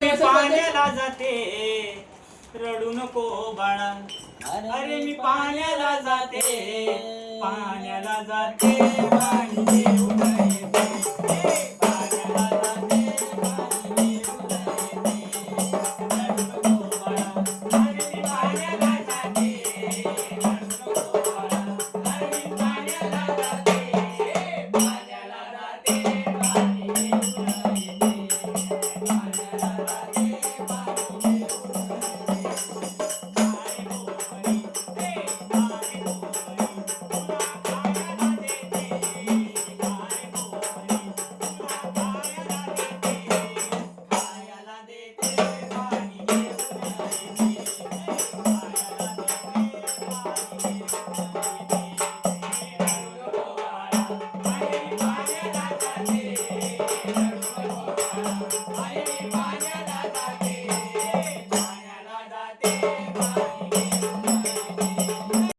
मी पाण्याला जाते रडू नको बाळा. अरे मी पाण्याला जाते पाण्याला जाते पाणी घेऊन येते. पाण्याला जाते पाणी घेऊन येते. रडू नको बाळा. अरे मी पाण्याला जाते रडू नको बाळा. अरे मी पाण्याला जाते पाण्याला जाते पाणी घेऊन येते. पाण्याला जाते पाणी घेऊन खायला देते